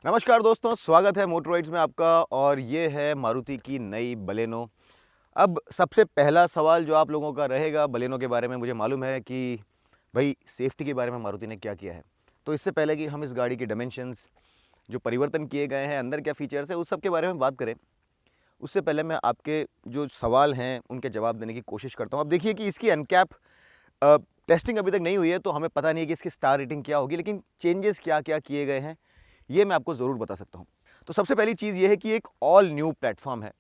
नमस्कार दोस्तों, स्वागत है मोटरराइड्स में आपका। और ये है मारुति की नई बलेनो। अब सबसे पहला सवाल जो आप लोगों का रहेगा बलेनो के बारे में, मुझे मालूम है कि भाई सेफ्टी के बारे में मारुति ने क्या किया है। तो इससे पहले कि हम इस गाड़ी के डायमेंशंस जो परिवर्तन किए गए हैं, अंदर क्या फीचर्स है, उस सब के बारे में बात करें, उससे पहले मैं आपके जो सवाल हैं उनके जवाब देने की कोशिश करता हूँ। अब देखिए कि इसकी एनकैप टेस्टिंग अभी तक नहीं हुई है, तो हमें पता नहीं है कि इसकी स्टार रेटिंग क्या होगी, लेकिन चेंजेस क्या क्या किए गए हैं ये मैं आपको ज़रूर बता सकता हूँ। तो सबसे पहली चीज़ ये है कि एक ऑल न्यू प्लेटफॉर्म है,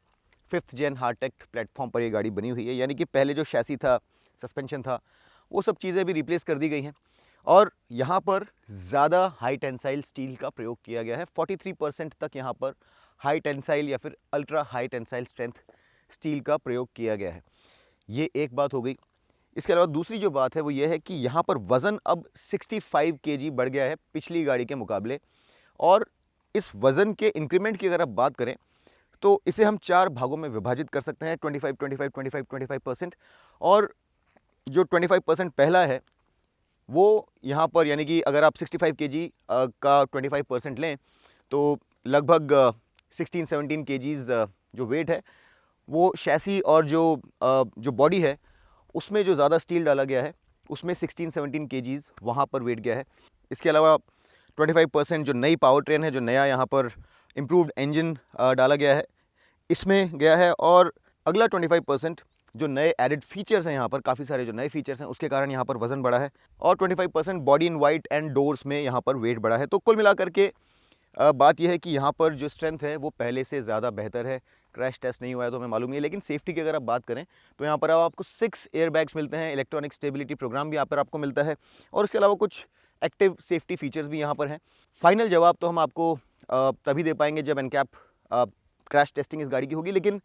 5th जेन हार्टेक्ट प्लेटफॉर्म पर ये गाड़ी बनी हुई है। यानी कि पहले जो शैसी था, सस्पेंशन था, वो सब चीज़ें भी रिप्लेस कर दी गई हैं। और यहाँ पर ज़्यादा हाई टेंसाइल स्टील का प्रयोग किया गया है। 43% तक यहाँ पर हाई टेंसाइल या फिर ultra high tensile strength steel का प्रयोग किया गया है। ये एक बात हो गई। इसके अलावा दूसरी जो बात है वो ये है कि यहाँ पर वज़न अब 65 kg बढ़ गया है पिछली गाड़ी के मुकाबले। और इस वज़न के इंक्रीमेंट की अगर आप बात करें तो इसे हम 4 भागों में विभाजित कर सकते हैं, 25, 25, 25, 25%। और जो 25% पहला है वो यहाँ पर, यानी कि अगर आप 65 kg का 25% लें तो लगभग 16-17 kgs जो वेट है वो शैसी और जो बॉडी है उसमें जो ज़्यादा स्टील डाला गया है उसमें 16-17 kgs वहाँ पर वेट गया है। इसके अलावा 25% जो नई पावर ट्रेन है, जो नया यहाँ पर इम्प्रूव्ड इंजन डाला गया है, इसमें गया है। और अगला 25% जो नए एडिड फीचर्स हैं, यहाँ पर काफ़ी सारे जो नए फीचर्स हैं उसके कारण यहाँ पर वज़न बढ़ा है। और 25% body in white and doors में यहाँ पर वेट बढ़ा है। तो कुल मिलाकर के बात यह है कि यहाँ पर जो स्ट्रेंथ है वो पहले से ज़्यादा बेहतर है। क्रैश टेस्ट नहीं हुआ है तो हमें मालूम नहीं है, लेकिन सेफ्टी की अगर आप बात करें तो यहाँ पर आपको 6 एयरबैग्स मिलते हैं, इलेक्ट्रॉनिक स्टेबिलिटी प्रोग्राम भी यहाँ पर आपको मिलता है, और इसके अलावा कुछ एक्टिव सेफ्टी फीचर्स भी यहाँ पर हैं। फाइनल जवाब तो हम आपको तभी दे पाएंगे जब एनकैप क्रैश टेस्टिंग इस गाड़ी की होगी, लेकिन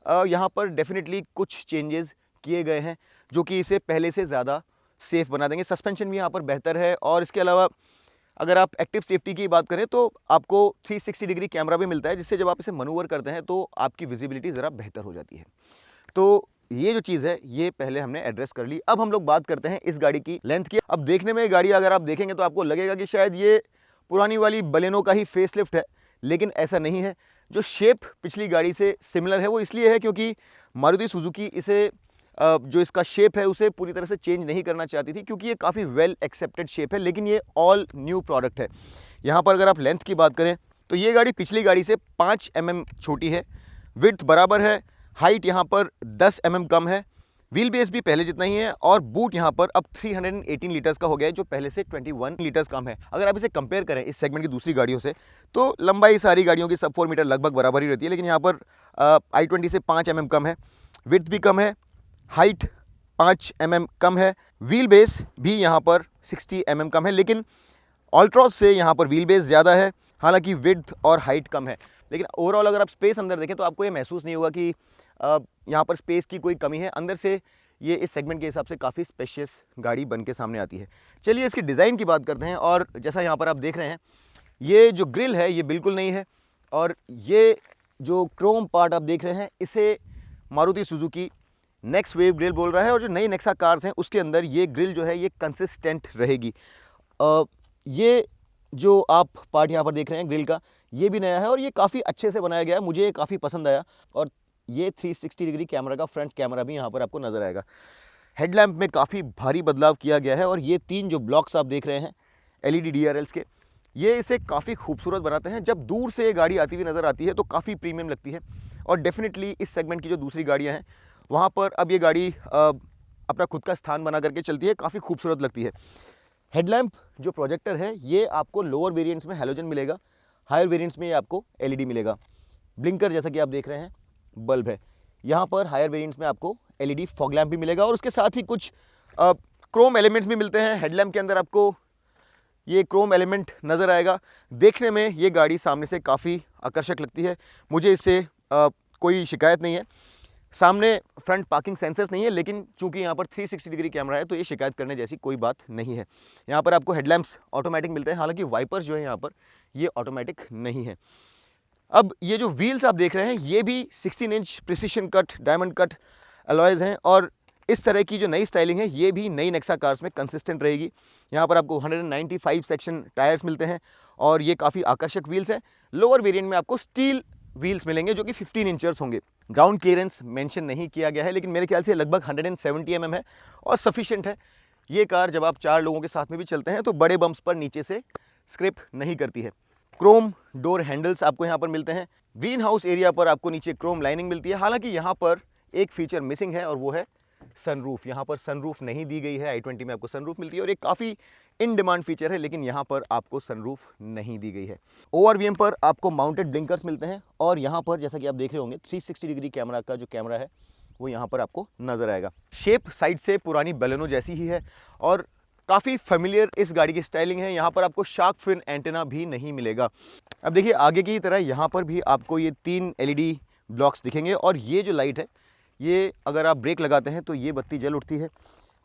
यहाँ पर डेफिनेटली कुछ चेंजेस किए गए हैं जो कि इसे पहले से ज़्यादा सेफ़ बना देंगे। सस्पेंशन भी यहाँ पर बेहतर है, और इसके अलावा अगर आप एक्टिव सेफ्टी की बात करें तो आपको 360 डिग्री कैमरा भी मिलता है, जिससे जब आप इसे मनूवर करते हैं तो आपकी विजिबिलिटी ज़रा बेहतर हो जाती है। तो ये जो चीज़ है ये पहले हमने एड्रेस कर ली। अब हम लोग बात करते हैं इस गाड़ी की लेंथ की। अब देखने में गाड़ी अगर आप देखेंगे तो आपको लगेगा कि शायद ये पुरानी वाली बलेनो का ही फेसलिफ्ट है, लेकिन ऐसा नहीं है। जो शेप पिछली गाड़ी से सिमिलर है वो इसलिए है क्योंकि मारुति सुजुकी इसे जो इसका शेप है उसे पूरी तरह से चेंज नहीं करना चाहती थी, क्योंकि ये काफ़ी वेल एक्सेप्टेड शेप है, लेकिन ये ऑल न्यू प्रोडक्ट है। यहाँ पर अगर आप लेंथ की बात करें तो ये गाड़ी पिछली गाड़ी से 5 mm छोटी है, विड्थ बराबर है, हाइट यहाँ पर 10 mm कम है, व्हील बेस भी पहले जितना ही है, और बूट यहाँ पर अब 318 लीटर्स का हो गया है जो पहले से 21 लीटर्स कम है। अगर आप इसे कंपेयर करें इस सेगमेंट की दूसरी गाड़ियों से तो लंबाई सारी गाड़ियों की सब 4 मीटर लगभग बराबर ही रहती है, लेकिन यहाँ पर i20 से 5 mm कम है, विड्थ भी कम है, हाइट 5 mm कम है, व्हील बेस भी यहाँ पर 60 mm कम है, लेकिन ऑल्ट्रॉस से यहाँ पर व्हील बेस ज़्यादा है, हालांकि विड्थ और हाइट कम है। लेकिन ओवरऑल अगर आप स्पेस अंदर देखें तो आपको ये महसूस नहीं होगा कि यहाँ पर स्पेस की कोई कमी है। अंदर से ये इस सेगमेंट के हिसाब से काफ़ी स्पेशियस गाड़ी बन के सामने आती है। चलिए इसकी डिज़ाइन की बात करते हैं। और जैसा यहाँ पर आप देख रहे हैं ये जो ग्रिल है ये बिल्कुल नहीं है, और ये जो क्रोम पार्ट आप देख रहे हैं इसे Maruti Suzuki next wave grill बोल रहा है, और जो नई नेक्सा कार्स हैं उसके अंदर ये ग्रिल जो है ये कंसिस्टेंट रहेगी। ये जो आप पार्ट यहाँ पर देख रहे हैं ग्रिल का, ये भी नया है और ये काफ़ी अच्छे से बनाया गया है, मुझे काफ़ी पसंद आया। और ये 360 डिग्री कैमरा का फ्रंट कैमरा भी यहाँ पर आपको नज़र आएगा। हेडलैम्प में काफ़ी भारी बदलाव किया गया है, और ये 3 जो ब्लॉक्स आप देख रहे हैं LED DRLs के, ये इसे काफ़ी खूबसूरत बनाते हैं। जब दूर से ये गाड़ी आती हुई नज़र आती है तो काफ़ी प्रीमियम लगती है, और डेफिनेटली इस सेगमेंट की जो दूसरी गाड़ियाँ हैं वहाँ पर अब ये गाड़ी अपना खुद का स्थान बना करके चलती है, काफ़ी खूबसूरत लगती है। हेडलैम्प जो प्रोजेक्टर है ये आपको लोअर वेरिएंट्स में हैलोजन मिलेगा, हायर वेरिएंट्स में ये आपको LED मिलेगा। ब्लिंकर जैसा कि आप देख रहे हैं बल्ब है, यहाँ पर हायर वेरिएंट्स में आपको LED फॉग लैम्प भी मिलेगा, और उसके साथ ही कुछ क्रोम एलिमेंट्स भी मिलते हैं। हेडलैम्प के अंदर आपको ये क्रोम एलिमेंट नज़र आएगा। देखने में ये गाड़ी सामने से काफ़ी आकर्षक लगती है, मुझे इससे कोई शिकायत नहीं है। सामने फ्रंट पार्किंग सेंसर्स नहीं है, लेकिन चूंकि यहाँ पर 360 डिग्री कैमरा है तो ये शिकायत करने जैसी कोई बात नहीं है। यहाँ पर आपको हेडलैम्प्स ऑटोमेटिक मिलते हैं, हालांकि वाइपर्स जो है यहाँ पर ये ऑटोमेटिक नहीं है। अब ये जो व्हील्स आप देख रहे हैं ये भी 16 inch precision cut diamond cut alloys हैं, और इस तरह की जो नई स्टाइलिंग है ये भी नई नेक्सा कार्स में कंसिस्टेंट रहेगी। यहाँ पर आपको 195 सेक्शन टायर्स मिलते हैं और ये काफ़ी आकर्षक व्हील्स हैं। लोअर वेरिएंट में आपको स्टील व्हील्स मिलेंगे जो कि 15 इंचर्स होंगे। ग्राउंड क्लियरेंस मेंशन नहीं किया गया है, लेकिन मेरे ख्याल से लगभग 170 mm है और सफिशिएंट है। ये कार जब आप 4 लोगों के साथ में भी चलते हैं तो बड़े बम्प्स पर नीचे से स्क्रैप नहीं करती है। क्रोम डोर हैंडल्स आपको यहाँ पर मिलते हैं। ग्रीन हाउस एरिया पर आपको नीचे क्रोम लाइनिंग मिलती है। हालांकि यहाँ पर एक फीचर मिसिंग है और वो है सनरूफ। यहाँ पर सनरूफ नहीं दी गई है। i20 में आपको सनरूफ मिलती है और ये काफ़ी इन डिमांड फीचर है, लेकिन यहाँ पर आपको सनरूफ नहीं दी गई है। ORVM पर आपको माउंटेड ब्लिंकर्स मिलते हैं और यहाँ पर जैसा कि आप देख रहे होंगे 360 डिग्री कैमरा का जो कैमरा है वो यहाँ पर आपको नजर आएगा। शेप साइड से पुरानी बलेनो जैसी ही है और काफ़ी फेमिलियर इस गाड़ी की स्टाइलिंग है। यहाँ पर आपको शार्क फिन एंटेना भी नहीं मिलेगा। अब देखिए आगे की तरह यहाँ पर भी आपको ये 3 LED ब्लॉक्स दिखेंगे और ये जो लाइट है ये अगर आप ब्रेक लगाते हैं तो ये बत्ती जल उठती है।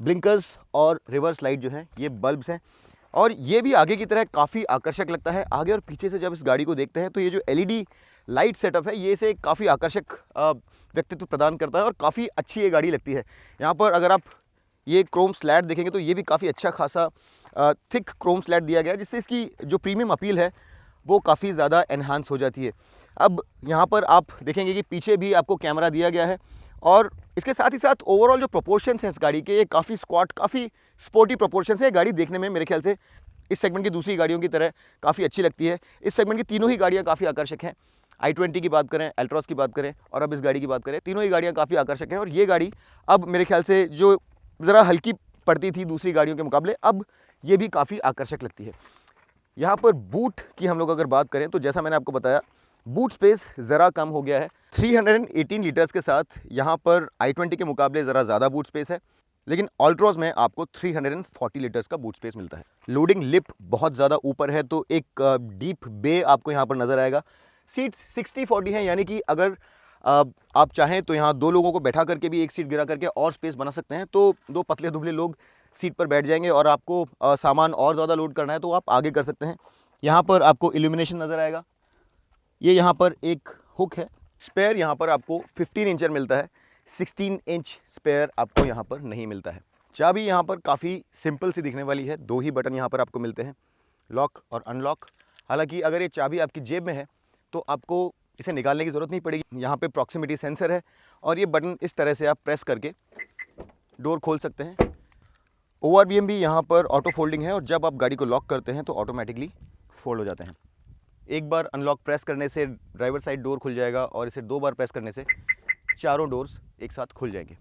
ब्लिंकर्स और रिवर्स लाइट जो है ये बल्ब्स हैं और ये भी आगे की तरह काफ़ी आकर्षक लगता है। आगे और पीछे से जब इस गाड़ी को देखते हैं तो ये जो LED लाइट सेटअप है ये इसे काफ़ी आकर्षक व्यक्तित्व प्रदान करता है और काफ़ी अच्छी ये गाड़ी लगती है। यहाँ पर अगर आप ये क्रोम स्लैट देखेंगे तो ये भी काफ़ी अच्छा खासा थिक क्रोम स्लैट दिया गया है, जिससे इसकी जो प्रीमियम अपील है वो काफ़ी ज़्यादा एनहांस हो जाती है। अब यहाँ पर आप देखेंगे कि पीछे भी आपको कैमरा दिया गया है और इसके साथ ही साथ ओवरऑल जो प्रोपोर्शंस हैं इस गाड़ी के ये काफ़ी स्क्वाट, काफ़ी स्पोर्टी प्रोपोर्शंस है। गाड़ी देखने में मेरे ख्याल से इस सेगमेंट की दूसरी गाड़ियों की तरह काफ़ी अच्छी लगती है। इस सेगमेंट की तीनों ही गाड़ियाँ काफ़ी आकर्षक हैं। i20 की बात करें, एल्ट्रॉस की बात करें और अब इस गाड़ी की बात करें, तीनों ही गाड़ियाँ काफ़ी आकर्षक हैं और ये गाड़ी अब मेरे ख्याल से जो ज़रा हल्की पड़ती थी दूसरी गाड़ियों के मुकाबले, अब ये भी काफ़ी आकर्षक लगती है। यहाँ पर बूट की हम लोग अगर बात करें तो जैसा मैंने आपको बताया बूट स्पेस ज़रा कम हो गया है। 318 लीटर्स के साथ यहाँ पर i20 के मुकाबले ज़रा ज़्यादा बूट स्पेस है, लेकिन ऑल्ट्रॉज में आपको 340 लीटर्स का बूट स्पेस मिलता है। लोडिंग लिप बहुत ज़्यादा ऊपर है तो एक डीप बे आपको यहाँ पर नज़र आएगा। सीट्स 60-40 हैं, यानी कि अगर आप चाहें तो यहाँ 2 लोगों को बैठा करके भी एक सीट गिरा करके और स्पेस बना सकते हैं, तो 2 पतले दुबले लोग सीट पर बैठ जाएंगे और आपको सामान और ज़्यादा लोड करना है तो आप आगे कर सकते हैं। यहाँ पर आपको इल्यूमिनेशन नज़र आएगा। ये यहाँ पर एक हुक है। स्पेयर यहाँ पर आपको 15 इंचर मिलता है, 16 इंच स्पेयर आपको यहाँ पर नहीं मिलता है। चाबी यहाँ पर काफ़ी सिंपल सी दिखने वाली है। 2 ही बटन यहाँ पर आपको मिलते हैं, लॉक और अनलॉक। हालांकि अगर ये चाबी आपकी जेब में है तो आपको इसे निकालने की ज़रूरत नहीं पड़ेगी। यहाँ पे प्रॉक्सिमिटी सेंसर है और ये बटन इस तरह से आप प्रेस करके डोर खोल सकते हैं। ORVM भी यहाँ पर ऑटो फोल्डिंग है और जब आप गाड़ी को लॉक करते हैं तो ऑटोमेटिकली फोल्ड हो जाते हैं। एक बार अनलॉक प्रेस करने से ड्राइवर साइड डोर खुल जाएगा और इसे 2 बार प्रेस करने से चारों डोर्स एक साथ खुल जाएंगे।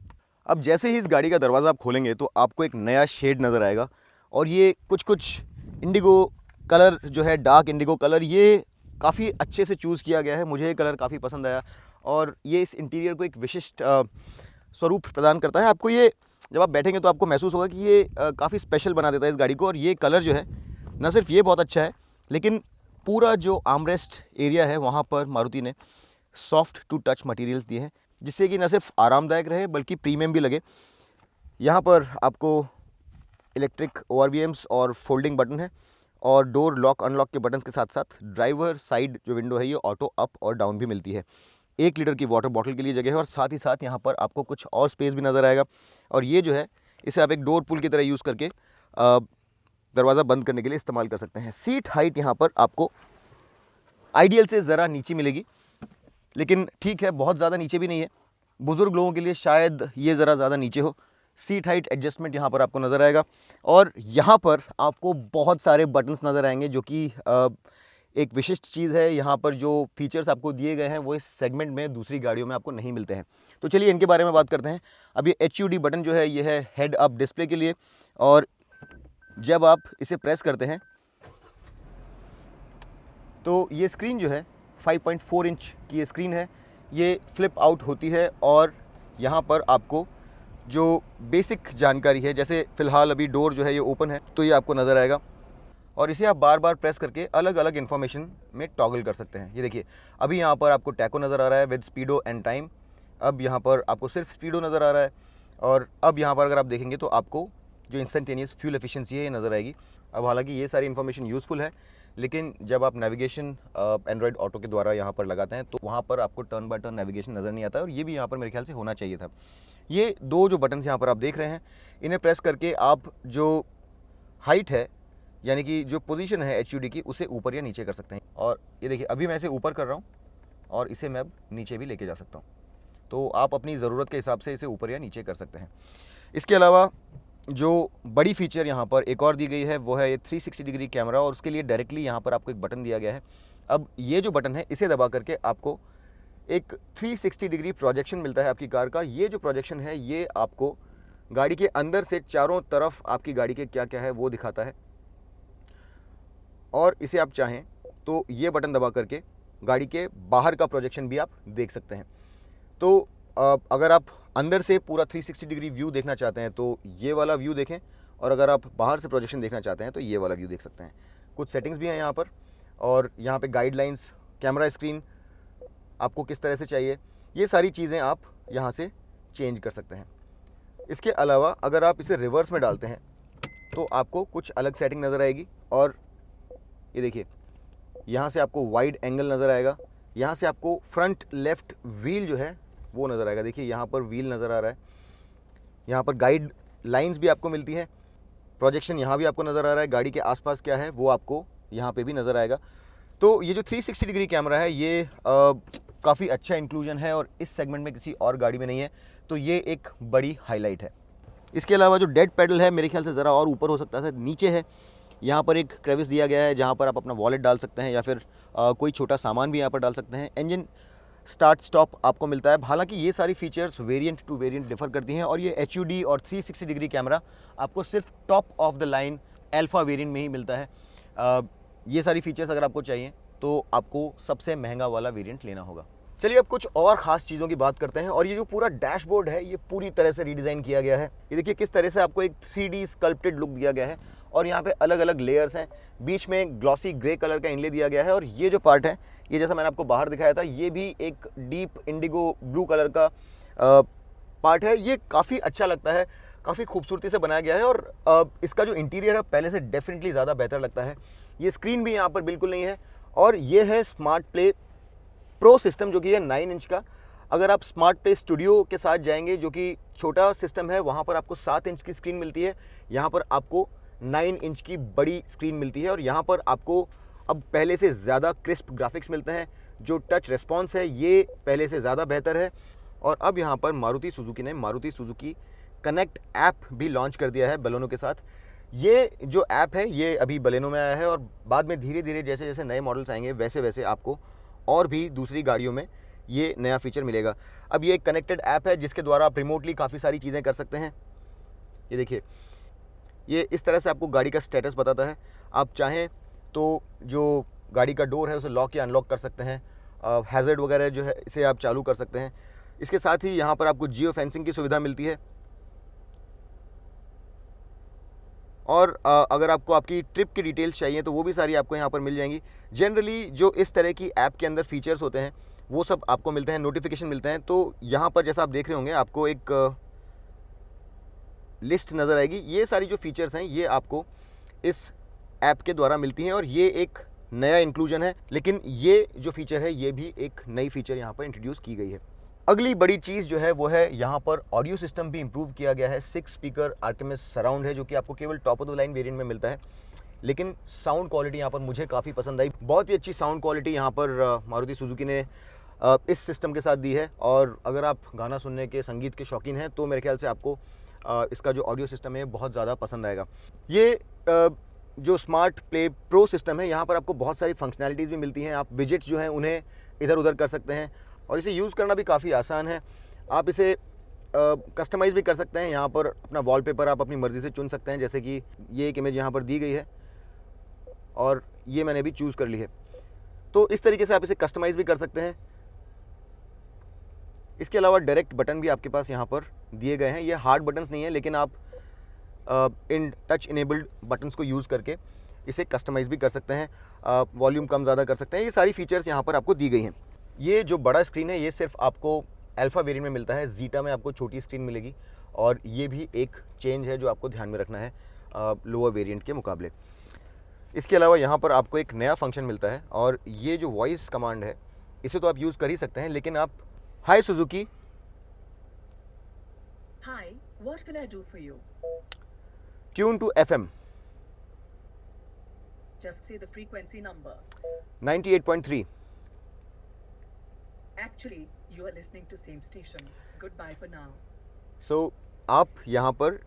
अब जैसे ही इस गाड़ी का दरवाज़ा आप खोलेंगे तो आपको एक नया शेड नज़र आएगा और ये कुछ इंडिगो कलर जो है, डार्क इंडिगो कलर, ये काफ़ी अच्छे से चूज़ किया गया है। मुझे ये कलर काफ़ी पसंद आया और ये इस इंटीरियर को एक विशिष्ट स्वरूप प्रदान करता है। आपको ये जब आप बैठेंगे तो आपको महसूस होगा कि ये काफ़ी स्पेशल बना देता है इस गाड़ी को। और ये कलर जो है न सिर्फ ये बहुत अच्छा है, लेकिन पूरा जो आर्मरेस्ट एरिया है वहाँ पर मारुति ने सॉफ्ट टू टच मटेरियल्स दिए हैं, जिससे कि न सिर्फ आरामदायक रहे बल्कि प्रीमियम भी लगे। यहाँ पर आपको इलेक्ट्रिक ORVMs और फोल्डिंग बटन है और डोर लॉक अनलॉक के बटन्स के साथ साथ ड्राइवर साइड जो विंडो है ये ऑटो अप और डाउन भी मिलती है। 1 लीटर की वाटर बॉटल के लिए जगह है और साथ ही साथ यहाँ पर आपको कुछ और स्पेस भी नज़र आएगा। और ये जो है इसे आप एक डोर पुल की तरह यूज़ करके दरवाज़ा बंद करने के लिए इस्तेमाल कर सकते हैं। सीट हाइट यहाँ पर आपको आइडियल से ज़रा नीचे मिलेगी, लेकिन ठीक है, बहुत ज़्यादा नीचे भी नहीं है। बुज़ुर्ग लोगों के लिए शायद ये ज़रा ज़्यादा नीचे हो। सीट हाइट एडजस्टमेंट यहाँ पर आपको नज़र आएगा और यहाँ पर आपको बहुत सारे बटन्स नज़र आएंगे जो कि एक विशिष्ट चीज़ है। यहाँ पर जो फीचर्स आपको दिए गए हैं वो इस सेगमेंट में दूसरी गाड़ियों में आपको नहीं मिलते हैं। तो चलिए इनके बारे में बात करते हैं। अब ये HUD बटन जो है ये है हेड अप डिस्प्ले के लिए और जब आप इसे प्रेस करते हैं तो ये स्क्रीन जो है 5.4 इंच की ये स्क्रीन है, ये फ्लिप आउट होती है और यहाँ पर आपको जो बेसिक जानकारी है, जैसे फ़िलहाल अभी डोर जो है ये ओपन है तो ये आपको नज़र आएगा और इसे आप बार बार प्रेस करके अलग अलग इन्फॉर्मेशन में टॉगल कर सकते हैं। ये देखिए अभी यहाँ पर आपको टैको नज़र आ रहा है विद स्पीडो एंड टाइम। अब यहाँ पर आपको सिर्फ स्पीडो नज़र आ रहा है और अब यहाँ पर अगर आप देखेंगे तो आपको जो इंस्टेंटेनियस फ्यूल एफिशिएंसी है ये नज़र आएगी। अब हालांकि ये सारी इन्फॉर्मेशन यूज़फुल है, लेकिन जब आप नेविगेशन एंड्रॉयड ऑटो के द्वारा यहाँ पर लगाते हैं तो वहाँ पर आपको टर्न बाय टर्न नेविगेशन नज़र नहीं आता है और ये भी यहाँ पर मेरे ख्याल से होना चाहिए था। ये दो जो बटन्स यहाँ पर आप देख रहे हैं, इन्हें प्रेस करके आप जो हाइट है यानी कि जो पोजीशन है HUD की उसे ऊपर या नीचे कर सकते हैं। और ये देखिए अभी मैं इसे ऊपर कर रहा हूँ और इसे मैं अब नीचे भी लेके जा सकता हूँ। तो आप अपनी ज़रूरत के हिसाब से इसे ऊपर या नीचे कर सकते हैं। इसके अलावा जो बड़ी फीचर यहाँ पर एक और दी गई है वो है ये 360 डिग्री कैमरा, और उसके लिए डायरेक्टली यहाँ पर आपको एक बटन दिया गया है। अब ये जो बटन है इसे दबा करके आपको एक 360 डिग्री प्रोजेक्शन मिलता है आपकी कार का। ये जो प्रोजेक्शन है ये आपको गाड़ी के अंदर से चारों तरफ आपकी गाड़ी के क्या क्या है वो दिखाता है, और इसे आप चाहें तो ये बटन दबा करके गाड़ी के बाहर का प्रोजेक्शन भी आप देख सकते हैं। तो अगर आप अंदर से पूरा 360 डिग्री व्यू देखना चाहते हैं तो ये वाला व्यू देखें, और अगर आप बाहर से प्रोजेक्शन देखना चाहते हैं तो ये वाला व्यू देख सकते हैं। कुछ सेटिंग्स भी हैं यहाँ पर, और यहाँ पे गाइडलाइंस, कैमरा स्क्रीन आपको किस तरह से चाहिए, ये सारी चीज़ें आप यहाँ से चेंज कर सकते हैं। इसके अलावा अगर आप इसे रिवर्स में डालते हैं तो आपको कुछ अलग सेटिंग नज़र आएगी, और ये देखिए यहाँ से आपको वाइड एंगल नज़र आएगा, यहाँ से आपको फ्रंट लेफ़्ट व्हील जो है वो नज़र आएगा। देखिए यहाँ पर व्हील नज़र आ रहा है, यहाँ पर गाइड लाइंस भी आपको मिलती हैं, प्रोजेक्शन यहाँ भी आपको नज़र आ रहा है, गाड़ी के आसपास क्या है वो आपको यहाँ पे भी नज़र आएगा। तो ये जो 360 डिग्री कैमरा है ये काफ़ी अच्छा इंक्लूजन है, और इस सेगमेंट में किसी और गाड़ी में नहीं है, तो ये एक बड़ी हाईलाइट है। इसके अलावा जो डेड पेडल है मेरे ख्याल से ज़रा और ऊपर हो सकता था, नीचे है। यहाँ पर एक क्रेविस दिया गया है जहाँ पर आप अपना वॉलेट डाल सकते हैं, या फिर कोई छोटा सामान भी यहाँ पर डाल सकते हैं। इंजन स्टार्ट स्टॉप आपको मिलता है। हालांकि ये सारी features variant to variant differ करती हैं, और ये HUD और 360 डिग्री कैमरा आपको सिर्फ top of the line alpha variant में ही मिलता है। ये सारी फीचर्स अगर आपको चाहिए तो आपको सबसे महंगा वाला वेरिएंट लेना होगा। चलिए अब कुछ और ख़ास चीज़ों की बात करते हैं, और ये जो पूरा डैशबोर्ड है ये पूरी तरह से रीडिज़ाइन किया गया है। ये देखिए किस तरह से आपको एक 3D स्कल्प्टेड लुक दिया गया है, और यहाँ पे अलग अलग लेयर्स हैं। बीच में ग्लॉसी ग्रे कलर का इनले दिया गया है, और ये जो पार्ट है ये जैसा मैंने आपको बाहर दिखाया था ये भी एक डीप इंडिगो ब्लू कलर का पार्ट है। ये काफ़ी अच्छा लगता है, काफ़ी खूबसूरती से बनाया गया है, और इसका जो इंटीरियर है पहले से डेफिनेटली ज़्यादा बेहतर लगता है। ये स्क्रीन भी यहाँ पर बिल्कुल नहीं है, और ये है स्मार्ट प्ले प्रो सिस्टम जो कि है 9 इंच का। अगर आप स्मार्ट प्ले स्टूडियो के साथ जाएंगे जो कि छोटा सिस्टम है, वहाँ पर आपको 7 इंच की स्क्रीन मिलती है, यहाँ पर आपको 9 इंच की बड़ी स्क्रीन मिलती है, और यहाँ पर आपको अब पहले से ज़्यादा क्रिस्प ग्राफिक्स मिलते हैं। जो टच रिस्पॉन्स है ये पहले से ज़्यादा बेहतर है, और अब यहाँ पर मारुति सुजुकी ने मारुति सुजुकी कनेक्ट ऐप भी लॉन्च कर दिया है बलेनो के साथ। ये जो ऐप है ये अभी बलेनो में आया है, और बाद में धीरे धीरे जैसे जैसे नए मॉडल्स आएंगे वैसे वैसे आपको और भी दूसरी गाड़ियों में ये नया फीचर मिलेगा। अब ये एक कनेक्टेड ऐप है जिसके द्वारा आप रिमोटली काफ़ी सारी चीज़ें कर सकते हैं। ये देखिए ये इस तरह से आपको गाड़ी का स्टेटस बताता है। आप चाहें तो जो गाड़ी का डोर है उसे लॉक या अनलॉक कर सकते हैं, हैज़र्ड वगैरह जो है इसे आप चालू कर सकते हैं। इसके साथ ही यहाँ पर आपको जियो फेंसिंग की सुविधा मिलती है, और अगर आपको आपकी ट्रिप की डिटेल्स चाहिए तो वो भी सारी आपको यहाँ पर मिल जाएंगी। जनरली जो इस तरह की ऐप के अंदर फीचर्स होते हैं वो सब आपको मिलते हैं, नोटिफिकेशन मिलते हैं। तो यहाँ पर जैसा आप देख रहे होंगे आपको एक लिस्ट नज़र आएगी। ये सारी जो फीचर्स हैं ये आपको इस ऐप के द्वारा मिलती हैं, और ये एक नया इंक्लूजन है। लेकिन ये जो फीचर है ये भी एक नई फीचर यहाँ पर इंट्रोड्यूस की गई है। अगली बड़ी चीज़ जो है वो है यहाँ पर ऑडियो सिस्टम भी इम्प्रूव किया गया है। 6 स्पीकर आर्केमिस सराउंड है जो कि आपको केवल top of the line variant में मिलता है, लेकिन साउंड क्वालिटी यहाँ पर मुझे काफ़ी पसंद आई। बहुत ही अच्छी साउंड क्वालिटी यहाँ पर मारुति सुजुकी ने इस सिस्टम के साथ दी है, और अगर आप गाना सुनने के, संगीत के शौकीन हैं तो मेरे ख्याल से आपको इसका जो ऑडियो सिस्टम है बहुत ज़्यादा पसंद आएगा। ये जो स्मार्ट प्ले प्रो सिस्टम है यहाँ पर आपको बहुत सारी फंक्शनैलिटीज़ भी मिलती हैं। आप विजेट्स जो हैं उन्हें इधर उधर कर सकते हैं, और इसे यूज़ करना भी काफ़ी आसान है। आप इसे कस्टमाइज़ भी कर सकते हैं। यहाँ पर अपना वॉलपेपर आप अपनी मर्ज़ी से चुन सकते हैं, जैसे कि ये एक इमेज यहाँ पर दी गई है और ये मैंने भी चूज़ कर ली है, तो इस तरीके से आप इसे कस्टमाइज़ भी कर सकते हैं। इसके अलावा डायरेक्ट बटन भी आपके पास यहाँ पर दिए गए हैं। ये हार्ड बटन्स नहीं है, लेकिन आप इन टच इनेबल्ड बटन्स को यूज़ करके इसे कस्टमाइज़ भी कर सकते हैं, वॉल्यूम कम ज़्यादा कर सकते हैं। ये सारी फीचर्स यहाँ पर आपको दी गई हैं। ये जो बड़ा स्क्रीन है ये सिर्फ आपको अल्फ़ा वेरिएंट में मिलता है, जीटा में आपको छोटी स्क्रीन मिलेगी, और ये भी एक चेंज है जो आपको ध्यान में रखना है लोअर वेरिएंट के मुकाबले। इसके अलावा यहाँ पर आपको एक नया फंक्शन मिलता है, और ये जो वॉइस कमांड है इसे तो आप यूज़ कर ही सकते हैं, लेकिन आप हाय Suzuki Hi, what can I do for you? Tune to FM Just say the frequency number. 98.3. Actually, you are listening to same station. Goodbye for now. सो आप यहाँ पर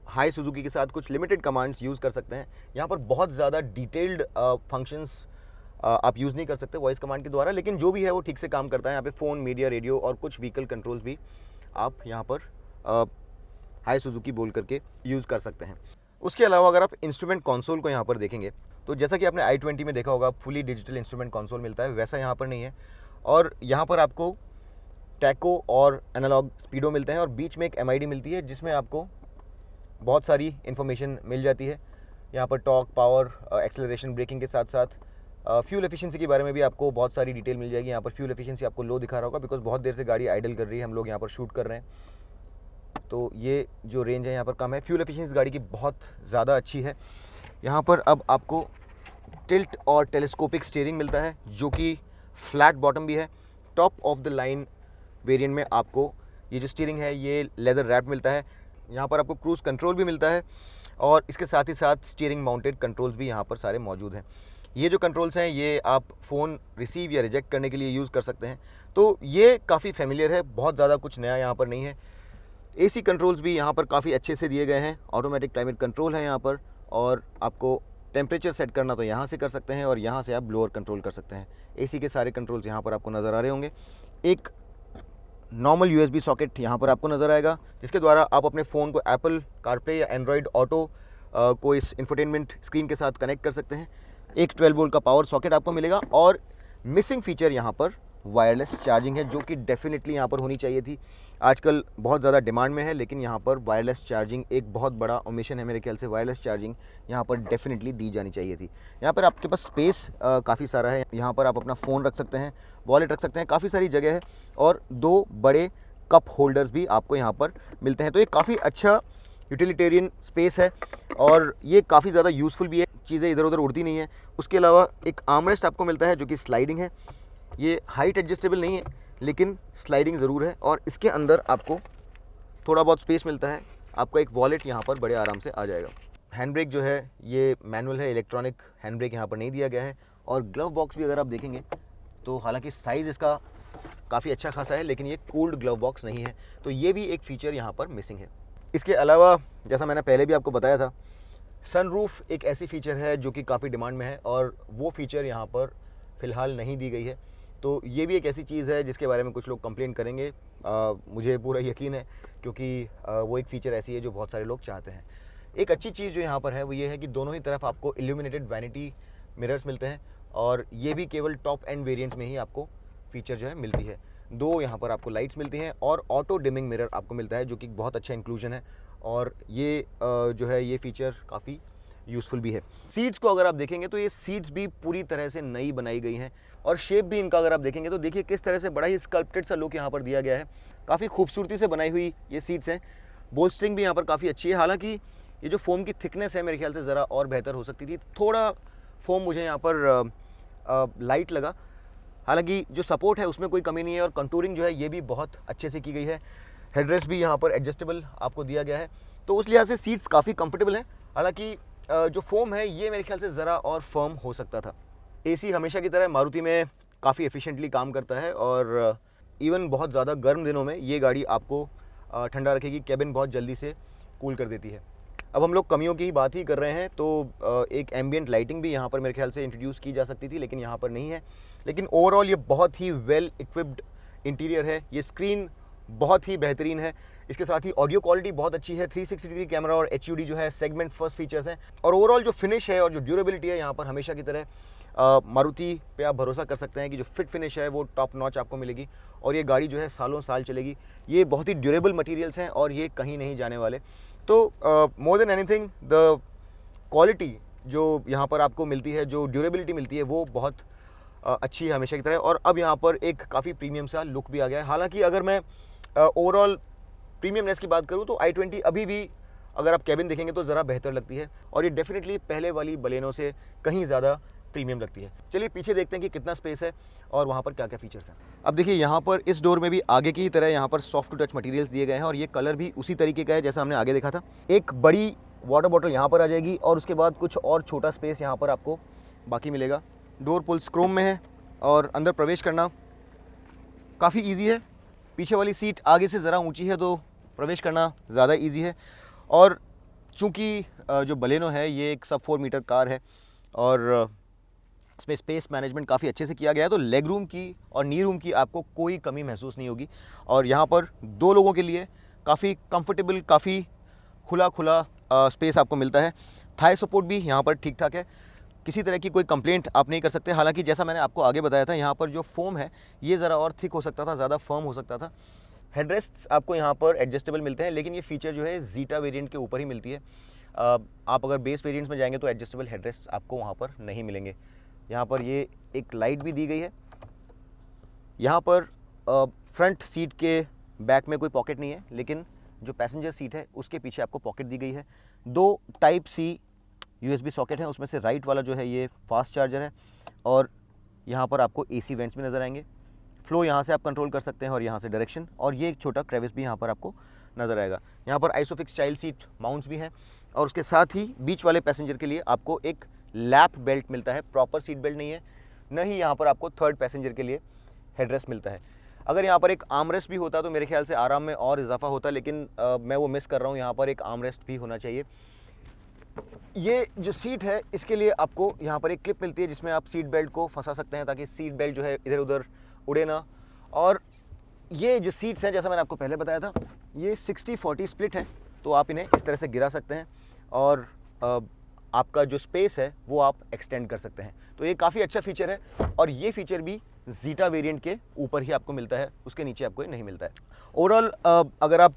हाई सुजुकी के साथ कुछ लिमिटेड कमांड्स यूज़ कर सकते हैं। यहाँ पर बहुत ज़्यादा डिटेल्ड फंक्शंस आप यूज़ नहीं कर सकते वॉइस कमांड के द्वारा, लेकिन जो भी है वो ठीक से काम करता है। यहाँ पे फ़ोन, मीडिया, रेडियो और कुछ व्हीकल कंट्रोल्स भी आप यहाँ पर हाई सुजुकी बोल करके यूज़ कर सकते हैं। उसके अलावा अगर आप इंस्ट्रूमेंट कंसोल को यहाँ पर देखेंगे तो जैसा कि आपने i20 में देखा होगा फुली डिजिटल इंस्ट्रूमेंट कंसोल मिलता है, वैसा यहाँ पर नहीं है। और यहाँ पर आपको टैको और एनालॉग स्पीडो मिलते हैं और बीच में एक MID मिलती है जिसमें आपको बहुत सारी इन्फॉर्मेशन मिल जाती है। यहाँ पर टॉर्क, पावर, एक्सेलरेशन, ब्रेकिंग के साथ साथ फ्यूल एफिशिएंसी के बारे में भी आपको बहुत सारी डिटेल मिल जाएगी। यहाँ पर फ्यूल एफिशिएंसी आपको लो दिखा रहा होगा बिकॉज बहुत देर से गाड़ी आइडल कर रही है, हम लोग यहाँ पर शूट कर रहे हैं, तो ये जो रेंज है यहाँ पर कम है। फ्यूल एफिशिएंसी गाड़ी की बहुत ज़्यादा अच्छी है। यहाँ पर अब आपको टिल्ट और टेलीस्कोपिक स्टीयरिंग मिलता है जो कि फ्लैट बॉटम भी है। Top of the line variant में आपको ये जो स्टीयरिंग है ये लेदर रैप मिलता है। यहाँ पर आपको क्रूज़ कंट्रोल भी मिलता है और इसके साथ ही साथ स्टीयरिंग माउंटेड कंट्रोल्स भी यहाँ पर सारे मौजूद हैं। ये जो कंट्रोल्स हैं ये आप फ़ोन रिसीव या रिजेक्ट करने के लिए यूज़ कर सकते हैं, तो ये काफ़ी फेमिलियर है, बहुत ज़्यादा कुछ नया यहाँ पर नहीं है। AC कंट्रोल्स भी यहाँ पर काफ़ी अच्छे से दिए गए हैं। ऑटोमेटिक क्लाइमेट कंट्रोल है यहाँ पर और आपको टेम्परेचर सेट करना तो यहाँ से कर सकते हैं और यहाँ से आप ब्लोअर कंट्रोल कर सकते हैं। AC के सारे कंट्रोल्स यहाँ पर आपको नज़र आ रहे होंगे। एक नॉर्मल USB सॉकेट यहाँ पर आपको नज़र आएगा जिसके द्वारा आप अपने फ़ोन को एप्पल कारप्ले या एंड्रॉयड ऑटो को इस इंफोटेनमेंट स्क्रीन के साथ कनेक्ट कर सकते हैं। एक 12 वोल्ट का पावर सॉकेट आपको मिलेगा और मिसिंग फीचर यहाँ पर वायरलेस चार्जिंग है जो कि डेफिनेटली यहाँ पर होनी चाहिए थी। आजकल बहुत ज़्यादा डिमांड में है, लेकिन यहाँ पर वायरलेस चार्जिंग एक बहुत बड़ा ओमिशन है मेरे ख्याल से। वायरलेस चार्जिंग यहाँ पर डेफिनेटली दी जानी चाहिए थी। यहाँ पर आपके पास स्पेस काफ़ी सारा है। यहाँ पर आप अपना फ़ोन रख सकते हैं, वॉलेट रख सकते हैं, काफ़ी सारी जगह है और 2 बड़े कप होल्डर्स भी आपको यहाँ पर मिलते हैं। तो ये काफ़ी अच्छा यूटिलिटेरियन स्पेस है और ये काफ़ी ज़्यादा यूज़फुल भी है, चीज़ें इधर उधर उड़ती नहीं है। उसके अलावा एक आर्मरेस्ट आपको मिलता है जो कि स्लाइडिंग है। ये हाइट एडजस्टेबल नहीं है लेकिन स्लाइडिंग ज़रूर है और इसके अंदर आपको थोड़ा बहुत स्पेस मिलता है। आपका एक वॉलेट यहाँ पर बड़े आराम से आ जाएगा। हैंड ब्रेक जो है ये मैनुअल है, इलेक्ट्रॉनिक हैंड ब्रेक यहाँ पर नहीं दिया गया है। और ग्लव बॉक्स भी अगर आप देखेंगे तो हालांकि साइज़ इसका काफ़ी अच्छा खासा है लेकिन ये कूल्ड ग्लव बॉक्स नहीं है, तो ये भी एक फ़ीचर यहाँ पर मिसिंग है। इसके अलावा जैसा मैंने पहले भी आपको बताया था, सनरूफ एक ऐसी फ़ीचर है जो कि काफ़ी डिमांड में है और वो फ़ीचर यहाँ पर फ़िलहाल नहीं दी गई है। तो ये भी एक ऐसी चीज़ है जिसके बारे में कुछ लोग कंप्लेंट करेंगे, मुझे पूरा यकीन है, क्योंकि वो एक फ़ीचर ऐसी है जो बहुत सारे लोग चाहते हैं। एक अच्छी चीज़ जो यहाँ पर है वो ये है कि दोनों ही तरफ आपको इल्यूमिनेटेड वैनिटी मिरर्स मिलते हैं और ये भी केवल टॉप एंड वेरिएंट में ही आपको फ़ीचर जो है मिलती है। 2 यहाँ पर आपको लाइट्स मिलती हैं और ऑटो डिमिंग मिरर आपको मिलता है जो कि बहुत अच्छा इंक्लूजन है और ये जो है ये फ़ीचर काफ़ी यूज़फुल भी है। सीट्स को अगर आप देखेंगे तो ये सीट्स भी पूरी तरह से नई बनाई गई हैं और शेप भी इनका अगर आप देखेंगे तो देखिए किस तरह से बड़ा ही स्कल्प्टेड सा लुक यहाँ पर दिया गया है। काफ़ी खूबसूरती से बनाई हुई ये सीट्स हैं। बोल्स्टरिंग भी यहाँ पर काफ़ी अच्छी है। हालांकि ये जो फोम की थिकनेस है मेरे ख्याल से ज़रा और बेहतर हो सकती थी। थोड़ा फोम मुझे यहाँ पर लाइट लगा। हालांकि जो सपोर्ट है उसमें कोई कमी नहीं है और कंटूरिंग जो है ये भी बहुत अच्छे से की गई है। हेडरेस्ट भी यहाँ पर एडजस्टेबल आपको दिया गया है, तो उस लिहाज से सीट्स काफ़ी कंफर्टेबल हैं। हालांकि जो फोम है ये मेरे ख्याल से ज़रा और फर्म हो सकता था। AC हमेशा की तरह मारुति में काफ़ी एफिशिएंटली काम करता है और इवन बहुत ज़्यादा गर्म दिनों में ये गाड़ी आपको ठंडा रखेगी। केबिन बहुत जल्दी से कूल कर देती है। अब हम लोग कमियों की बात ही कर रहे हैं तो एक एम्बियंट लाइटिंग भी यहाँ पर मेरे ख्याल से इंट्रोड्यूस की जा सकती थी, लेकिन यहाँ पर नहीं है। लेकिन ओवरऑल ये बहुत ही वेल इक्विप्ड इंटीरियर है। ये स्क्रीन बहुत ही बेहतरीन है। इसके साथ ही ऑडियो क्वालिटी बहुत अच्छी है। 360 डिग्री कैमरा और HUD जो है सेगमेंट फर्स्ट फीचर्स हैं और ओवरऑल जो फिनिश है और जो ड्यूरेबिलिटी है यहाँ पर हमेशा की तरह मारुति पे आप भरोसा कर सकते हैं कि जो फिट फिनिश है वो टॉप नॉच आपको मिलेगी और ये गाड़ी जो है सालों साल चलेगी। ये बहुत ही ड्यूरेबल मटेरियल्स हैं और ये कहीं नहीं जाने वाले। तो more than anything the quality जो यहाँ पर आपको मिलती है, जो ड्यूरेबिलिटी मिलती है वो बहुत अच्छी है हमेशा की तरह। और अब यहाँ पर एक काफ़ी प्रीमियम सा लुक भी आ गया है। हालांकि अगर मैं ओवरऑल प्रीमियमनेस की बात करूँ तो i20 अभी भी अगर आप कैबिन देखेंगे तो ज़रा बेहतर लगती है और ये डेफिनेटली पहले वाली बलेनो से कहीं ज़्यादा प्रीमियम लगती है। चलिए पीछे देखते हैं कि कितना स्पेस है और वहाँ पर क्या क्या फीचर्स हैं। अब देखिए यहाँ पर इस डोर में भी आगे की तरह यहाँ पर सॉफ्ट टू टच मटेरियल्स दिए गए हैं और ये कलर भी उसी तरीके का है जैसा हमने आगे देखा था। एक बड़ी वाटर बॉटल यहाँ पर आ जाएगी और उसके बाद कुछ और छोटा स्पेस यहाँ पर आपको बाकी मिलेगा। डोर पुल्स क्रोम में है और अंदर प्रवेश करना काफ़ी ईजी है। पीछे वाली सीट आगे से ज़रा ऊंची है तो प्रवेश करना ज़्यादा ईजी है। और चूँकि जो बलेनो है ये एक सब 4 मीटर कार है और इसमें स्पेस मैनेजमेंट काफ़ी अच्छे से किया गया है, तो लेग रूम की और नी रूम की आपको कोई कमी महसूस नहीं होगी। और यहाँ पर 2 लोगों के लिए काफ़ी कंफर्टेबल, काफ़ी खुला स्पेस आपको मिलता है। थाई सपोर्ट भी यहाँ पर ठीक ठाक है, किसी तरह की कोई कंप्लेंट आप नहीं कर सकते। हालांकि जैसा मैंने आपको आगे बताया था, यहाँ पर जो फोम है ये ज़रा और थिक हो सकता था, ज़्यादा फर्म हो सकता था। हेडरेस्ट्स आपको यहाँ पर एडजस्टेबल मिलते हैं, लेकिन ये फीचर जो है जीटा वेरिएंट के ऊपर ही मिलती है। आप अगर बेस वेरिएंट्स में जाएंगे तो एडजस्टेबल हेडरेस्ट आपको वहाँ पर नहीं मिलेंगे। यहाँ पर ये एक लाइट भी दी गई है। यहाँ पर फ्रंट सीट के बैक में कोई पॉकेट नहीं है, लेकिन जो पैसेंजर सीट है उसके पीछे आपको पॉकेट दी गई है। 2 टाइप सी USB सॉकेट हैं, उसमें से राइट वाला जो है ये फास्ट चार्जर है और यहाँ पर आपको AC वेंट्स भी नज़र आएंगे। फ्लो यहाँ से आप कंट्रोल कर सकते हैं और यहाँ से डायरेक्शन, और ये एक छोटा क्रेविस भी यहाँ पर आपको नज़र आएगा। यहाँ पर आइसोफिक्स चाइल्ड सीट माउंट्स भी हैं और उसके साथ ही बीच वाले पैसेंजर के लिए आपको एक लैप बेल्ट मिलता है। प्रॉपर सीट बेल्ट नहीं है, न ही यहाँ पर आपको थर्ड पैसेंजर के लिए हेडरेस्ट मिलता है। अगर यहाँ पर एक आर्मरेस्ट भी होता तो मेरे ख्याल से आराम में और इजाफा होता, लेकिन मैं वो मिस कर रहा हूँ। यहाँ पर एक आर्मरेस्ट भी होना चाहिए। ये जो सीट है इसके लिए आपको यहाँ पर एक क्लिप मिलती है जिसमें आप सीट बेल्ट को फंसा सकते हैं ताकि सीट बेल्ट जो है इधर उधर उड़े ना। और ये जो सीट्स हैं, जैसा मैंने आपको पहले बताया था, ये 60-40 स्प्लिट है, तो आप इन्हें इस तरह से गिरा सकते हैं और आपका जो स्पेस है वो आप एक्सटेंड कर सकते हैं। तो ये काफ़ी अच्छा फीचर है और ये फीचर भी जीटा वेरिएंट के ऊपर ही आपको मिलता है, उसके नीचे आपको नहीं मिलता है। ओवरऑल अगर आप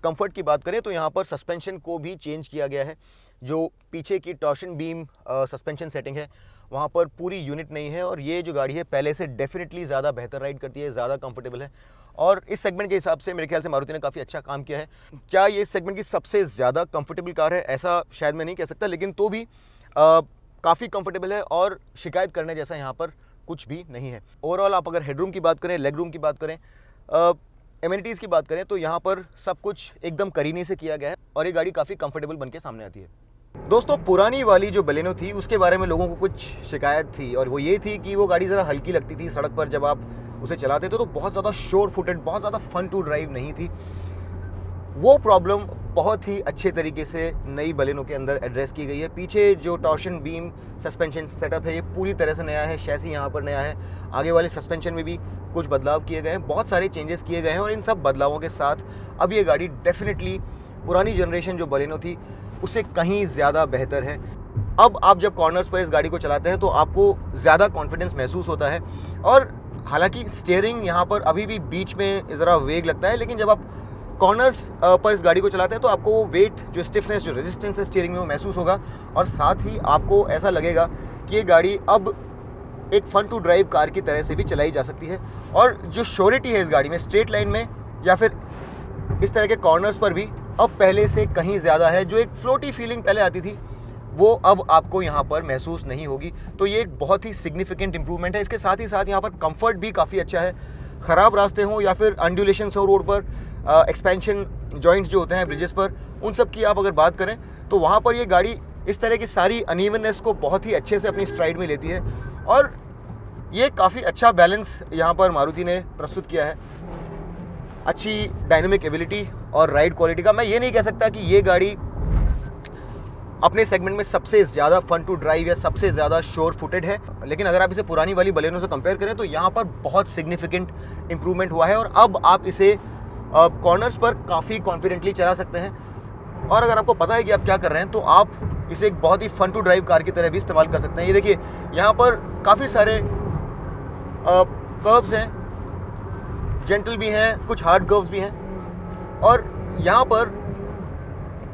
कंफर्ट की बात करें तो यहाँ पर सस्पेंशन को भी चेंज किया गया है। जो पीछे की टॉर्शन बीम सस्पेंशन सेटिंग है वहाँ पर पूरी यूनिट नहीं है और ये जो गाड़ी है पहले से डेफिनेटली ज़्यादा बेहतर राइड करती है, ज़्यादा कंफर्टेबल है और इस सेगमेंट के हिसाब से मेरे ख्याल से मारुति ने काफ़ी अच्छा काम किया है। क्या ये इस सेगमेंट की सबसे ज़्यादा कंफर्टेबल कार है, ऐसा शायद मैं नहीं कह सकता, लेकिन तो भी काफ़ी कंफर्टेबल है और शिकायत करने जैसा यहाँ पर कुछ भी नहीं है। ओवरऑल आप अगर हेडरूम की बात करें, लेग रूम की बात करें, एमिनिटीज़ की बात करें तो यहाँ पर सब कुछ एकदम करीने से किया गया है और ये गाड़ी काफ़ी कंफर्टेबल बन के सामने आती है। दोस्तों, पुरानी वाली जो बलेनो थी उसके बारे में लोगों को कुछ शिकायत थी और वो ये थी कि वो गाड़ी ज़रा हल्की लगती थी सड़क पर। जब आप उसे चलाते थे तो बहुत ज़्यादा शोर फुटेड, बहुत ज़्यादा फन टू ड्राइव नहीं थी। वो प्रॉब्लम बहुत ही अच्छे तरीके से नई बलेनो के अंदर एड्रेस की गई है। पीछे जो टॉर्शन बीम सस्पेंशन सेटअप है ये पूरी तरह से नया है, शैसी यहाँ पर नया है, आगे वाले सस्पेंशन में भी कुछ बदलाव किए गए हैं, बहुत सारे चेंजेस किए गए हैं और इन सब बदलावों के साथ अब ये गाड़ी डेफिनेटली पुरानी जनरेशन जो बलेनो थी उससे कहीं ज़्यादा बेहतर है। अब आप जब कॉर्नर्स पर इस गाड़ी को चलाते हैं तो आपको ज़्यादा कॉन्फिडेंस महसूस होता है और हालांकि स्टीयरिंग यहाँ पर अभी भी बीच में ज़रा वेग लगता है, लेकिन जब आप कॉर्नर्स पर इस गाड़ी को चलाते हैं तो आपको वो वेट, जो स्टिफनेस, जो रेजिस्टेंस है स्टीयरिंग में वो महसूस होगा और साथ ही आपको ऐसा लगेगा कि ये गाड़ी अब एक फन टू ड्राइव कार की तरह से भी चलाई जा सकती है। और जो श्योरिटी है इस गाड़ी में स्ट्रेट लाइन में या फिर इस तरह के कॉर्नर्स पर भी अब पहले से कहीं ज़्यादा है। जो एक फ्लोटी फीलिंग पहले आती थी वो अब आपको यहाँ पर महसूस नहीं होगी, तो ये एक बहुत ही सिग्निफिकेंट इंप्रूवमेंट है। इसके साथ ही साथ यहाँ पर कंफर्ट भी काफ़ी अच्छा है। ख़राब रास्ते हों या फिर अनड्यूलेशंस हो रोड पर, एक्सपेंशन जॉइंट्स जो होते हैं ब्रिजेस पर, उन सब की आप अगर बात करें तो वहाँ पर ये गाड़ी इस तरह की सारी अनइवननेस को बहुत ही अच्छे से अपनी स्ट्राइड में लेती है और ये काफ़ी अच्छा बैलेंस यहाँ पर मारुति ने प्रस्तुत किया है। अच्छी डायनेमिक एबिलिटी और राइड क्वालिटी का। मैं ये नहीं कह सकता कि ये गाड़ी अपने सेगमेंट में सबसे ज़्यादा फन टू ड्राइव या सबसे ज़्यादा शोर फुटेड है, लेकिन अगर आप इसे पुरानी वाली बलेनो से कंपेयर करें तो यहाँ पर बहुत सिग्निफिकेंट इंप्रूवमेंट हुआ है और अब आप इसे कॉर्नर्स पर काफ़ी कॉन्फिडेंटली चला सकते हैं और अगर आपको पता है कि आप क्या कर रहे हैं तो आप इसे एक बहुत ही फन टू ड्राइव कार की तरह भी इस्तेमाल कर सकते हैं। ये देखिए, यहाँ पर काफ़ी सारे कर्व्स हैं, जेंटल भी हैं, कुछ हार्ड कर्व्स भी हैं और यहाँ पर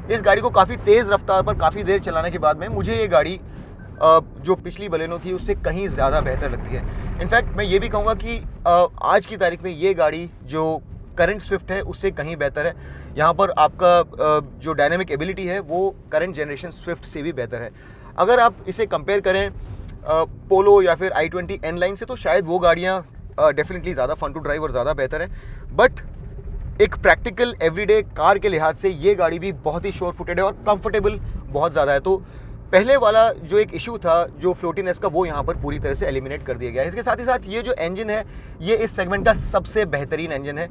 इस गाड़ी को काफ़ी तेज़ रफ्तार पर काफ़ी देर चलाने के बाद में मुझे ये गाड़ी जो पिछली बलेनो थी उससे कहीं ज़्यादा बेहतर लगती है। इनफैक्ट मैं ये भी कहूँगा कि आज की तारीख में ये गाड़ी जो करंट स्विफ्ट है उससे कहीं बेहतर है। यहाँ पर आपका जो डायनेमिक एबिलिटी है वो करंट जनरेशन स्विफ्ट से भी बेहतर है। अगर आप इसे कंपेयर करें पोलो या फिर i20 N लाइन से, तो शायद वो गाड़ियाँ डेफिनेटली ज़्यादा फन टू ड्राइव और ज़्यादा बेहतर है। बट एक प्रैक्टिकल एवरीडे कार के लिहाज से ये गाड़ी भी बहुत ही श्योर फुटेड है और कंफर्टेबल बहुत ज़्यादा है। तो पहले वाला जो एक इशू था जो फ्लोटीनेस का, वो यहाँ पर पूरी तरह से एलिमिनेट कर दिया गया है। इसके साथ ही साथ ये जो इंजन है, ये इस सेगमेंट का सबसे बेहतरीन इंजन है,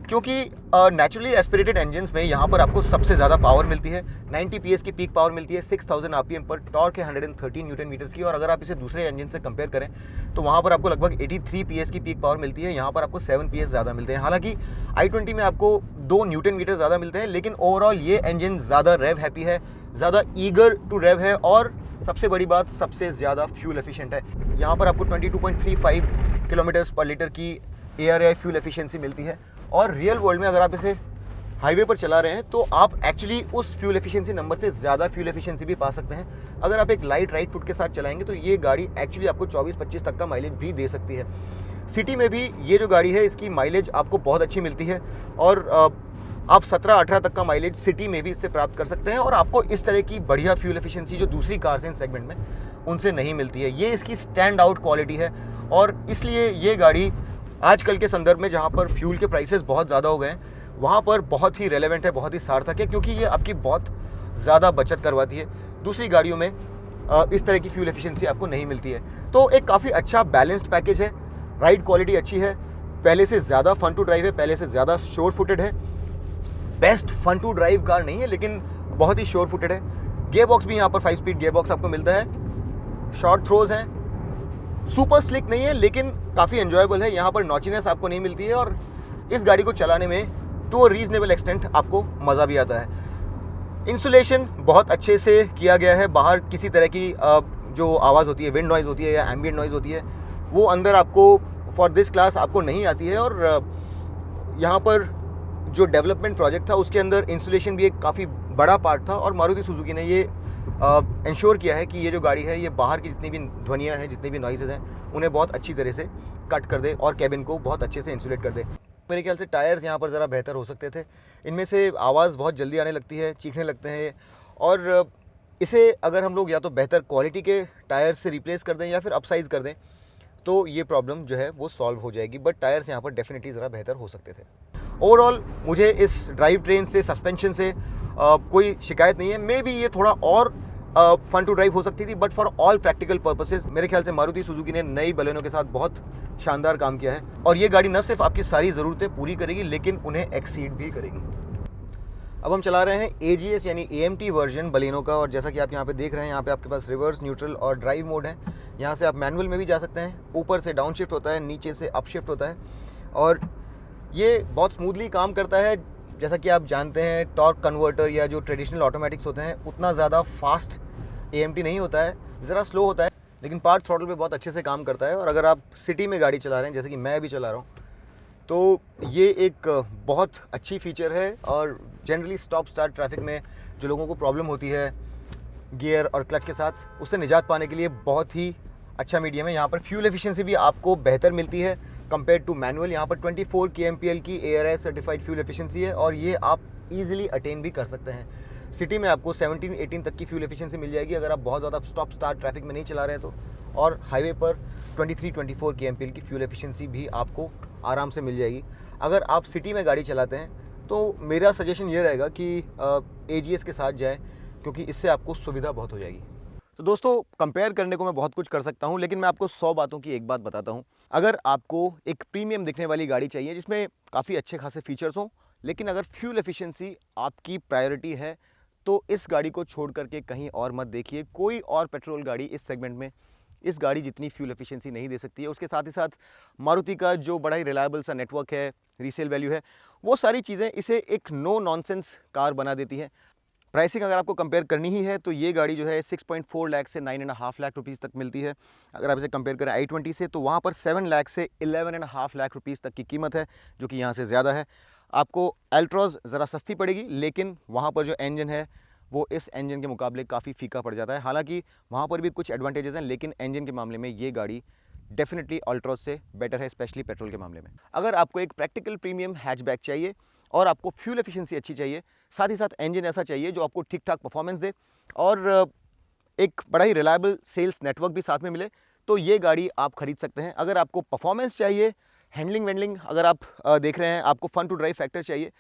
क्योंकि नेचुरली एस्पिरेटेड इंजन्स में यहाँ पर आपको सबसे ज़्यादा पावर मिलती है। 90 PS की पीक पावर मिलती है, 6000 RPM पर, टॉर्क है 113 न्यूटन मीटर्स की। और अगर आप इसे दूसरे इंजन से कंपेयर करें तो वहाँ पर आपको लगभग 83 PS की पीक पावर मिलती है, यहाँ पर आपको 7 PS ज़्यादा मिलते हैं। हालांकि i20 में आपको 2 न्यूटन मीटर ज़्यादा मिलते हैं, लेकिन ओवरऑल ये इंजन ज़्यादा रेव हैप्पी है, ज़्यादा ईगर टू रेव है, और सबसे बड़ी बात, सबसे ज़्यादा फ्यूल एफिशिएंट है। यहाँ पर आपको 22.35 किलोमीटर्स पर लीटर की ARAI फ्यूल एफिशिएंसी मिलती है। और रियल वर्ल्ड में अगर आप इसे हाईवे पर चला रहे हैं तो आप एक्चुअली उस फ्यूल एफिशिएंसी नंबर से ज़्यादा फ्यूल एफिशिएंसी भी पा सकते हैं। अगर आप एक लाइट राइट फुट के साथ चलाएंगे तो ये गाड़ी एक्चुअली आपको 24-25 तक का माइलेज भी दे सकती है। सिटी में भी ये जो गाड़ी है, इसकी माइलेज आपको बहुत अच्छी मिलती है, और आप 17-18 तक का माइलेज सिटी में भी इससे प्राप्त कर सकते हैं। और आपको इस तरह की बढ़िया फ्यूल एफिशिएंसी जो दूसरी कार्स हैं सेगमेंट में, उनसे नहीं मिलती है। ये इसकी स्टैंड आउट क्वालिटी है, और इसलिए ये गाड़ी आजकल के संदर्भ में, जहाँ पर फ्यूल के प्राइसेस बहुत ज़्यादा हो गए हैं, वहाँ पर बहुत ही रेलेवेंट है, बहुत ही सार्थक है, क्योंकि ये आपकी बहुत ज़्यादा बचत करवाती है। दूसरी गाड़ियों में इस तरह की फ्यूल एफिशिएंसी आपको नहीं मिलती है। तो एक काफ़ी अच्छा बैलेंस्ड पैकेज है, राइड क्वालिटी अच्छी है, पहले से ज़्यादा फन टू ड्राइव है, पहले से ज़्यादा श्योर फुटेड है। Best fun to drive car नहीं है, लेकिन बहुत ही श्योर फुटेड है। गियर बॉक्स भी यहाँ पर 5 स्पीड गियर बॉक्स आपको मिलता है, शॉर्ट थ्रोज हैं, सुपर स्लिक नहीं है लेकिन काफ़ी एंजॉयबल है। यहाँ पर नॉचिनेस आपको नहीं मिलती है, और इस गाड़ी को चलाने में टू अ रीजनेबल एक्सटेंट आपको मज़ा भी आता है। इंसुलेशन बहुत अच्छे से किया गया है, बाहर किसी तरह की जो आवाज़ होती है, विंड नॉइज़ होती है या एम्बिएंट नॉइज़ होती है, वो अंदर आपको फॉर दिस क्लास आपको नहीं आती है। और यहाँ पर जो डेवलपमेंट प्रोजेक्ट था उसके अंदर इंसुलेशन भी एक काफ़ी बड़ा पार्ट था, और मारुति सुजुकी ने ये इंश्योर किया है कि ये जो गाड़ी है, ये बाहर की जितनी भी ध्वनियाँ हैं, जितनी भी नॉइसेज हैं, उन्हें बहुत अच्छी तरह से कट कर दे और कैबिन को बहुत अच्छे से इंसुलेट कर दे। मेरे ख्याल से टायर्स यहाँ पर ज़रा बेहतर हो सकते थे, इनमें से आवाज़ बहुत जल्दी आने लगती है, चीखने लगते हैं, और इसे अगर हम लोग या तो बेहतर क्वालिटी के टायर्स से रिप्लेस कर दें या फिर अपसाइज़ कर दें तो ये प्रॉब्लम जो है वो सॉल्व हो जाएगी। बट टायर्स यहाँ पर डेफिनेटली ज़रा बेहतर हो सकते थे। ओवरऑल मुझे इस ड्राइव ट्रेन से, सस्पेंशन से कोई शिकायत नहीं है। मे बी ये थोड़ा और फन टू ड्राइव हो सकती थी, but for all practical purposes मेरे ख्याल से मारुति सुजुकी ने नई बलेनो के साथ बहुत शानदार काम किया है, और ये गाड़ी न सिर्फ आपकी सारी ज़रूरतें पूरी करेगी लेकिन उन्हें एक्सीड भी करेगी। अब हम चला रहे हैं AGS यानी AMT वर्जन बलेनो का, और जैसा कि आप यहाँ पे देख रहे हैं, यहाँ पे आपके पास रिवर्स, न्यूट्रल और ड्राइव मोड है। यहाँ से आप मैनुअल में भी जा सकते हैं, ऊपर से डाउन शिफ्ट होता है, नीचे से अप शिफ्ट होता है, और ये बहुत स्मूथली काम करता है। जैसा कि आप जानते हैं, टॉर्क कन्वर्टर या जो ट्रेडिशनल ऑटोमेटिक्स होते हैं, उतना ज़्यादा फास्ट AMT नहीं होता है, ज़रा स्लो होता है, लेकिन पार्ट थ्रॉटल पे बहुत अच्छे से काम करता है। और अगर आप सिटी में गाड़ी चला रहे हैं, जैसे कि मैं भी चला रहा हूँ, तो ये एक बहुत अच्छी फीचर है। और जनरली स्टॉप स्टार्ट ट्रैफिक में जो लोगों को प्रॉब्लम होती है गियर और क्लच के साथ, उससे निजात पाने के लिए बहुत ही अच्छा मीडियम है। यहाँ पर फ्यूल एफिशिएंसी भी आपको बेहतर मिलती है कंपेयर टू मैनुअल। यहाँ पर 24 kmpl की ARAI सर्टिफाइड फ्यूल एफिशिएंसी है, और ये आप इजीली अटेन भी कर सकते हैं। सिटी में आपको 17-18 तक की फ्यूल एफिशिएंसी मिल जाएगी अगर आप बहुत ज़्यादा स्टॉप स्टार्ट ट्रैफिक में नहीं चला रहे हैं तो, और हाईवे पर 23-24 kmpl की फ्यूल एफिशिएंसी भी आपको आराम से मिल जाएगी। अगर आप सिटी में गाड़ी चलाते हैं तो मेरा सजेशन ये रहेगा कि AGS के साथ जाएं, क्योंकि इससे आपको सुविधा बहुत हो जाएगी। तो दोस्तों, कंपेयर करने को मैं बहुत कुछ कर सकता हूं, लेकिन मैं आपको 100 बातों की एक बात बताता हूं। अगर आपको एक प्रीमियम दिखने वाली गाड़ी चाहिए जिसमें काफ़ी अच्छे खासे फीचर्स हों, लेकिन अगर फ्यूल एफिशिएंसी आपकी प्रायोरिटी है, तो इस गाड़ी को छोड़ करके कहीं और मत देखिए। कोई और पेट्रोल गाड़ी इस सेगमेंट में इस गाड़ी जितनी फ्यूल एफिशिएंसी नहीं दे सकती है। उसके साथ ही साथ मारुति का जो बड़ा ही रिलायबल सा नेटवर्क है, रीसेल वैल्यू है, वो सारी चीज़ें इसे एक नो नॉनसेंस कार बना देती हैं। प्राइसिंग अगर आपको कंपेयर करनी ही है तो ये गाड़ी जो है 6.4 लाख से 9.5 लाख रुपीज़ तक मिलती है। अगर आप इसे कंपेयर करें i20 से, तो वहाँ पर 7 लाख से 11.5 लाख रुपीज़ तक की कीमत है, जो कि यहाँ से ज़्यादा है। आपको अल्ट्रॉज ज़रा सस्ती पड़ेगी, लेकिन वहाँ पर जो इंजन है वो इस इंजन के मुकाबले काफ़ी फीका पड़ जाता है। हालांकि वहाँ पर भी कुछ एडवांटेजेस हैं, लेकिन इंजन के मामले में ये गाड़ी डेफिनेटली अल्ट्रॉज से बेटर है, स्पेशली पेट्रोल के मामले में। अगर आपको एक प्रैक्टिकल प्रीमियम हैचबैक चाहिए और आपको फ्यूल एफिशिएंसी अच्छी चाहिए, साथ ही साथ इंजन ऐसा चाहिए जो आपको ठीक ठाक परफॉर्मेंस दे और एक बड़ा ही रिलायबल सेल्स नेटवर्क भी साथ में मिले तो ये गाड़ी आप खरीद सकते हैं। अगर आपको परफॉर्मेंस चाहिए, हैंडलिंग वैंडलिंग अगर आप देख रहे हैं, आपको फन टू ड्राइव फैक्टर चाहिए,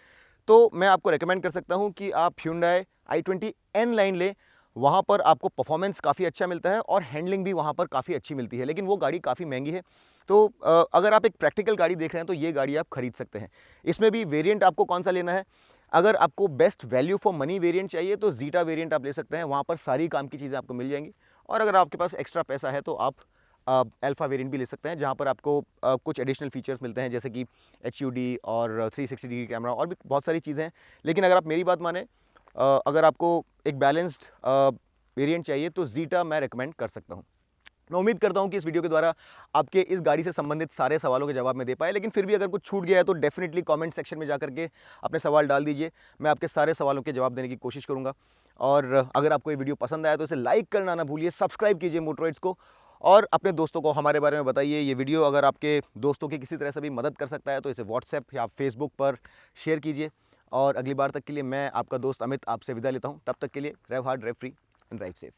तो मैं आपको रेकमेंड कर सकता हूँ कि आप Hyundai i20 N लाइन लें। वहाँ पर आपको परफॉर्मेंस काफ़ी अच्छा मिलता है और हैंडलिंग भी वहाँ पर काफ़ी अच्छी मिलती है, लेकिन वो गाड़ी काफ़ी महंगी है। तो अगर आप एक प्रैक्टिकल गाड़ी देख रहे हैं तो ये गाड़ी आप खरीद सकते हैं। इसमें भी वेरिएंट आपको कौन सा लेना है, अगर आपको best value for money variant चाहिए तो जीटा वेरिएंट आप ले सकते हैं, वहाँ पर सारी काम की चीज़ें आपको मिल जाएंगी। और अगर आपके पास एक्स्ट्रा पैसा है तो आप अल्फ़ा वेरिएंट भी ले सकते हैं, जहाँ पर आपको कुछ एडिशनल फीचर्स मिलते हैं, जैसे कि HUD और 360 डिग्री कैमरा और भी बहुत सारी चीज़ें हैं। लेकिन अगर आप मेरी बात माने, अगर आपको एक बैलेंस्ड वेरिएंट चाहिए तो जीटा मैं रिकमेंड कर सकता हूँ। मैं उम्मीद करता हूँ कि इस वीडियो के द्वारा आपके इस गाड़ी से संबंधित सारे सवालों के जवाब मैं दे पाया, लेकिन फिर भी अगर कुछ छूट गया है तो डेफिनेटली कमेंट सेक्शन में जाकर के अपने सवाल डाल दीजिए। मैं आपके सारे सवालों के जवाब देने की कोशिश करूँगा। और अगर आपको ये वीडियो पसंद आया तो इसे लाइक करना ना भूलिए, सब्सक्राइब कीजिए मोटरॉइड्स को और अपने दोस्तों को हमारे बारे में बताइए। ये वीडियो अगर आपके दोस्तों की किसी तरह से भी मदद कर सकता है तो इसे व्हाट्सएप या फेसबुक पर शेयर कीजिए। और अगली बार तक के लिए मैं आपका दोस्त अमित आपसे विदा लेता हूँ। तब तक के लिए drive hard, drive free and drive safe.